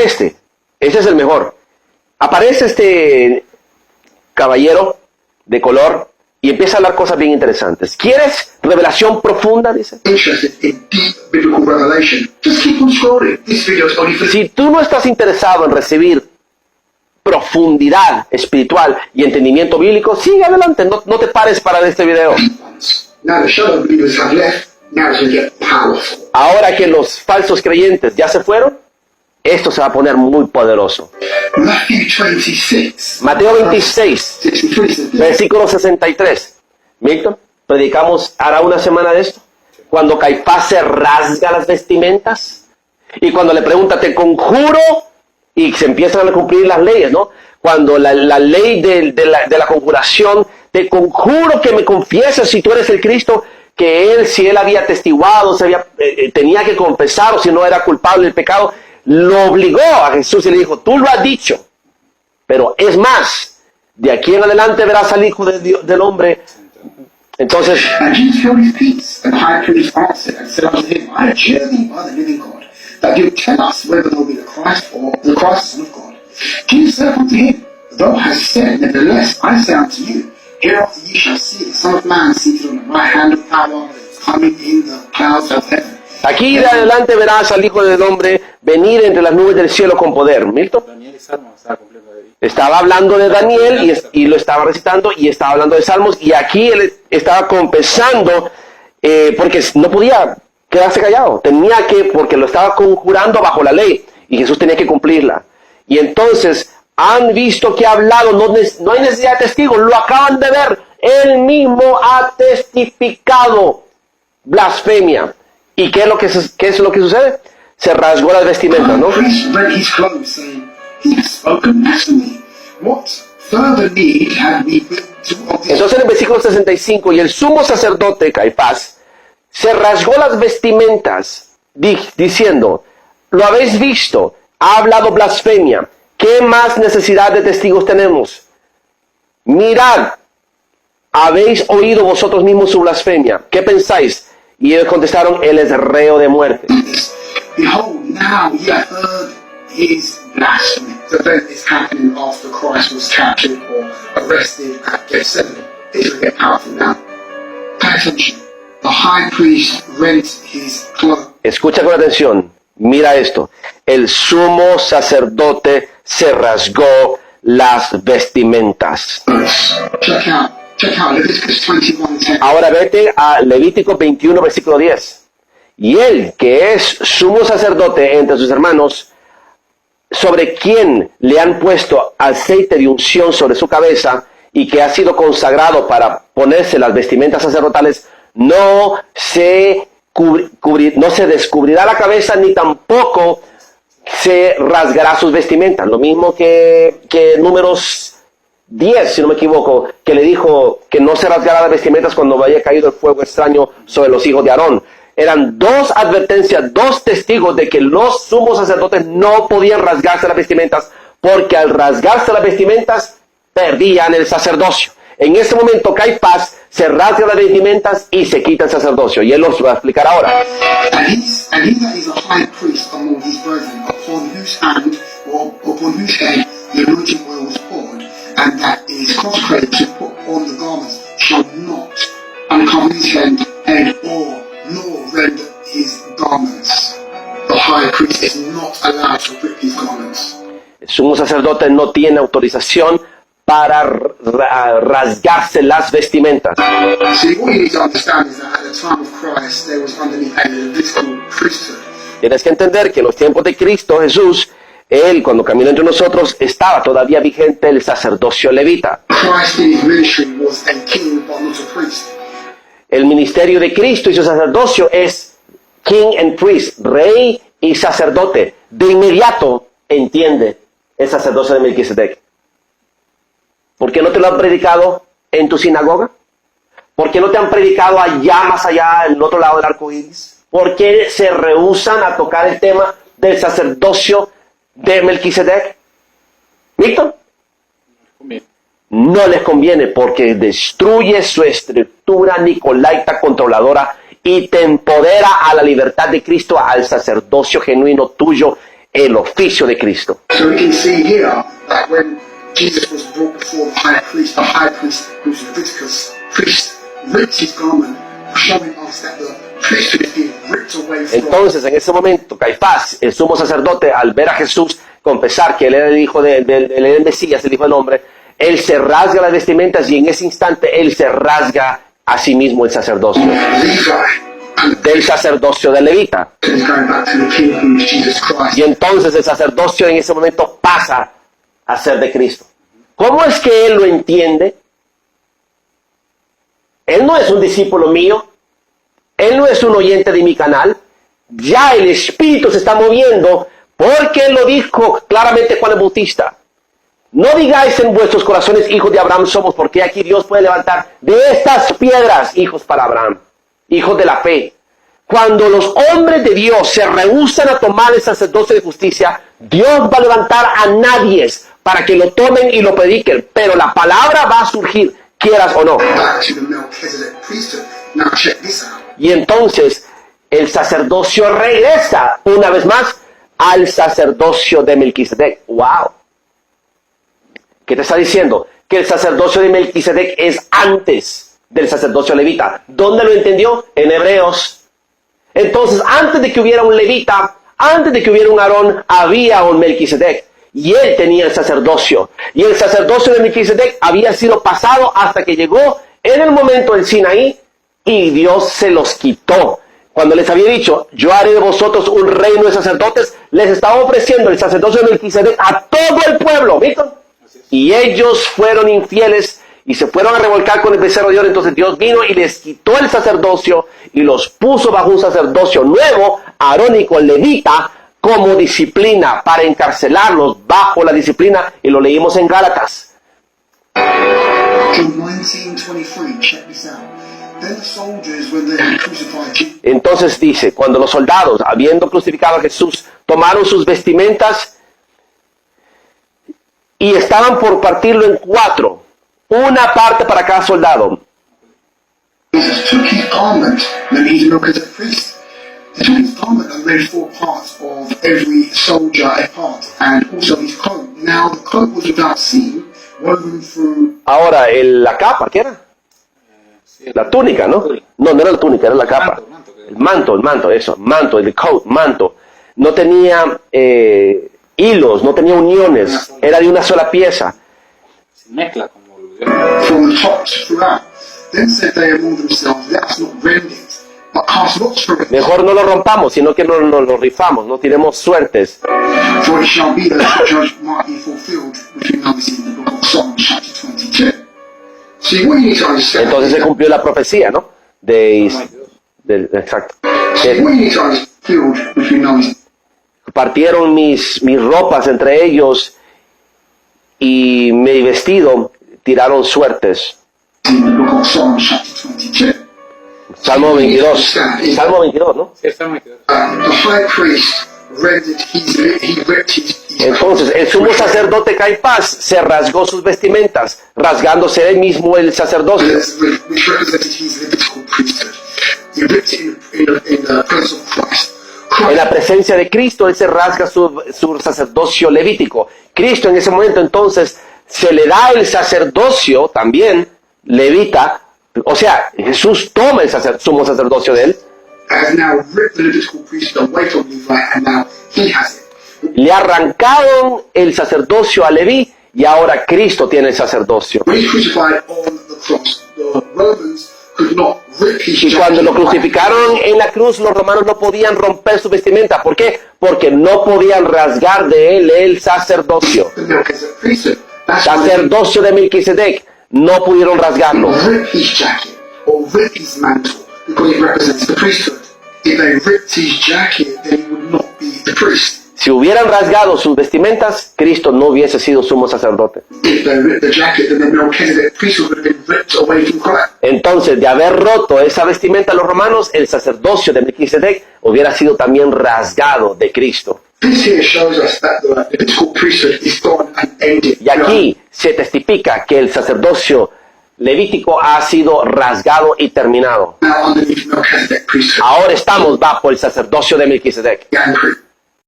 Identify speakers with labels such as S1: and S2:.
S1: este es el mejor. Aparece este caballero de color y empieza a hablar cosas bien interesantes. ¿Quieres revelación profunda? Dice.
S2: Interested in deep biblical revelation, just keep on scrolling. This video is only for
S1: Si tú no estás interesado en recibir profundidad espiritual y entendimiento bíblico, sigue adelante, no te pares para ver este video.
S2: ones. Now the shallow believers have left. Now it's going to get powerful.
S1: Ahora que los falsos creyentes ya se fueron, esto se va a poner muy poderoso.
S2: Matthew 26.
S1: Mateo 26,
S2: 63 says,
S1: versículo 63. Milton, predicamos hará una semana de esto. Cuando Caifás se rasga las vestimentas y cuando le pregunta, te conjuro, y se empiezan a cumplir las leyes, ¿no? Cuando la ley de la conjuración, te conjuro que me confieses si tú eres el Cristo, que si él había atestiguado, tenía que confesar, o si no era culpable del pecado, lo obligó a Jesús y le dijo, tú lo has dicho, pero es más, de aquí en adelante verás al Hijo del Hombre. Entonces,
S2: and Jesus held his peace, and the high priest answered and said unto him, I adjure thee by the living God, that you tell us whether thou be the Christ or the Christ, Son of God. Jesus said unto him, Thou hast said, nevertheless, I say unto you, hereafter ye shall see the Son of Man seated on the right hand of power, coming in the clouds of heaven.
S1: aquí de adelante verás al Hijo del Hombre venir entre las nubes del cielo con poder. ¿Milton?
S3: Daniel y Salmos estaba cumpliendo ahí.
S1: Estaba hablando de Daniel y lo estaba recitando y estaba hablando de Salmos y aquí él estaba confesando porque no podía quedarse callado, tenía que, porque lo estaba conjurando bajo la ley y Jesús tenía que cumplirla. Y entonces han visto que ha hablado, no hay necesidad de testigos, lo acaban de ver, él mismo ha testificado blasfemia. ¿Y qué es lo que sucede? Se rasgó las vestimentas, ¿no?
S2: The priest rent his clothes, saying, He has spoken blasphemy. What further need had we been to of this?
S1: Entonces en el versículo 65, y el sumo sacerdote Caifás se rasgó las vestimentas diciendo, lo habéis visto, ha hablado blasfemia, ¿qué más necesidad de testigos tenemos? Mirad, habéis oído vosotros mismos su blasfemia, ¿qué pensáis? Y ellos contestaron, él es reo de muerte.
S2: Behold, now ye have heard his blasphemy. The event is happening after Christ was captured or arrested at Gethsemane. This will get powerful now. Pay attention. The high priest rent his clothes.
S1: Escucha con atención, mira esto. El sumo sacerdote se rasgó las vestimentas.
S2: Check out Leviticus 21:10.
S1: Ahora vete a Levítico 21, versículo 10. Y él, que es sumo sacerdote entre sus hermanos, sobre quien le han puesto aceite de unción sobre su cabeza y que ha sido consagrado para ponerse las vestimentas sacerdotales, no se descubrirá la cabeza ni tampoco se rasgará sus vestimentas. Lo mismo que Números 10, si no me equivoco, que le dijo que no se rasgara las vestimentas cuando había caído el fuego extraño sobre los hijos de Aarón. Eran dos advertencias, dos testigos de que los sumos sacerdotes no podían rasgarse las vestimentas, porque al rasgarse las vestimentas perdían el sacerdocio. En ese momento Caifás se rasga las vestimentas y se quita el sacerdocio, y él los va a explicar ahora.
S2: And he that is a high priest among his brethren, upon whose hand or upon whose head the anointing oil was poured, and that is consecrated to put on the garments, shall not uncover his head or nor rend his garments. The high priest is not allowed to rip his garments.
S1: El sumo sacerdote no tiene autorización para rasgarse las vestimentas.
S2: See, what you need to understand is that at the time of Christ, there was underneath a Levitical priesthood.
S1: Tienes que entender que en los tiempos de Cristo Jesús, él cuando caminó entre nosotros, estaba todavía vigente el sacerdocio levita.
S2: Christ in his ministry was a king, but not a priest.
S1: El ministerio de Cristo y su sacerdocio es king and priest, rey y sacerdote. De inmediato entiende el sacerdocio de Melquisedec. ¿Por qué no te lo han predicado en tu sinagoga? ¿Por qué no te han predicado allá, más allá, en el otro lado del arco iris? ¿Por qué se rehúsan a tocar el tema del sacerdocio de Melquisedec? ¿Víctor? No les conviene porque destruye su estructura nicolaita controladora y te empodera a la libertad de Cristo, al sacerdocio genuino tuyo el oficio de Cristo.
S2: So we can see here that when Jesus was brought before the high priest, who was Leviticus priest, ripped his garment, showing us that the priesthood is being ripped away from.
S1: Entonces, en ese momento, Caifás, el sumo sacerdote, al ver a Jesús confesar que él era el hijo del Mesías, el hijo del hombre, él se rasga las vestimentas y en ese instante él se rasga a sí mismo el sacerdocio, del sacerdocio de levita.
S2: Is going back to the king who is Jesus Christ.
S1: Y entonces el sacerdocio en ese momento pasa a ser de Cristo. ¿Cómo es que él lo entiende? Él no es un discípulo mío. Él no es un oyente de mi canal. Ya el Espíritu se está moviendo porque él lo dijo claramente Juan el Bautista. No digáis en vuestros corazones, hijos de Abraham somos, porque aquí Dios puede levantar de estas piedras hijos para Abraham, hijos de la fe. Cuando los hombres de Dios se rehúsan a tomar el sacerdocio de justicia, Dios va a levantar a nadie para que lo tomen y lo prediquen, pero la palabra va a surgir, quieras o no.
S2: Back to the Melchizedek priesthood. Now check this out.
S1: Y entonces el sacerdocio regresa una vez más al sacerdocio de Melquisedec. ¡Wow! ¿Qué te está diciendo? Que el sacerdocio de Melquisedec es antes del sacerdocio levita. ¿Dónde lo entendió? En Hebreos. Entonces, antes de que hubiera un levita, antes de que hubiera un Aarón, había un Melquisedec. Y él tenía el sacerdocio. Y el sacerdocio de Melquisedec había sido pasado hasta que llegó en el momento del Sinaí y Dios se los quitó. Cuando les había dicho, yo haré de vosotros un reino de sacerdotes, les estaba ofreciendo el sacerdocio de Melquisedec a todo el pueblo. ¿Viste? Y ellos fueron infieles y se fueron a revolcar con el becerro de oro. Entonces Dios vino y les quitó el sacerdocio y los puso bajo un sacerdocio nuevo, arónico, levita, como disciplina para encarcelarlos bajo la disciplina. Y lo leímos en Gálatas.
S2: John 19:23. Check this out. Then the soldiers, when they had crucified Jesus,
S1: Entonces dice, cuando los soldados, habiendo crucificado a Jesús, tomaron sus vestimentas y estaban por partirlo en 4, una parte para cada soldado.
S2: Jesus took his garment, and he's a Melchizedek priest. He took his garment and made 4 parts of every soldier a part, and also his coat. Now the coat was without seam, woven through.
S1: Ahora, la capa, ¿qué era? La túnica, ¿no? No, no era la túnica, era la capa. El manto, eso, manto, el coat, manto. No tenía hilos, no tenía uniones, era de una sola pieza.
S3: Se mezcla como lo
S2: From the top to throughout. Then said they among themselves, let us not rend it, but cast lots for it.
S1: Mejor no lo rompamos, sino que no lo rifamos, no tiremos suertes.
S2: For it shall be that the judge might be fulfilled, which we know is in the book of Psalms, chapter 22. See, what you need to understand.
S1: Entonces se cumplió la profecía, ¿no? Exacto.
S2: See, what you need to understand, which we know is
S1: Partieron mis ropas entre ellos y mi vestido tiraron suertes.
S2: in the book of Psalms, chapter 22.
S1: Salmo 22. Salmo 22, ¿no?
S3: Sí, está muy claro.
S2: The high priest rendered he ripped his
S1: Entonces, el sumo sacerdote Caifás se rasgó sus vestimentas, rasgándose él mismo el sacerdocio.
S2: which represented his Levitical priesthood. He ripped it in the presence of Christ.
S1: En la presencia de Cristo, él se rasga su sacerdocio levítico. Cristo en ese momento, entonces, se le da el sacerdocio también levita. O sea, Jesús toma el sumo sacerdocio de él.
S2: Has now ripped the Levitical priesthood away from Levi, and now he has it.
S1: Le arrancaron el sacerdocio a Leví y ahora Cristo tiene el sacerdocio.
S2: When he's crucified on the cross, the Romans could not rip his
S1: Y cuando lo
S2: jacket.
S1: crucificaron en la cruz, los romanos no podían romper su vestimenta. ¿Por qué? Porque no podían rasgar de él el sacerdocio.
S2: The Melchizedek priesthood. That's why
S1: Sacerdocio de Melquisedec. No pudieron rasgarlo.
S2: they rip his jacket or rip his mantle because it represents the priesthood. If they ripped his jacket, then he would not be the priest.
S1: Si hubieran rasgado sus vestimentas, Cristo no hubiese sido sumo sacerdote.
S2: If they ripped the jacket, then the Melchizedek priesthood would have been ripped away from Christ.
S1: Entonces, de haber roto esa vestimenta a los romanos, el sacerdocio de Melquisedec hubiera sido también rasgado de Cristo.
S2: This here shows us that the Levitical priesthood is gone and ended.
S1: Y aquí se testifica que el sacerdocio levítico ha sido rasgado y terminado.
S2: Now underneath Melchizedek priesthood.
S1: Ahora estamos bajo el sacerdocio de Melquisedec.
S2: And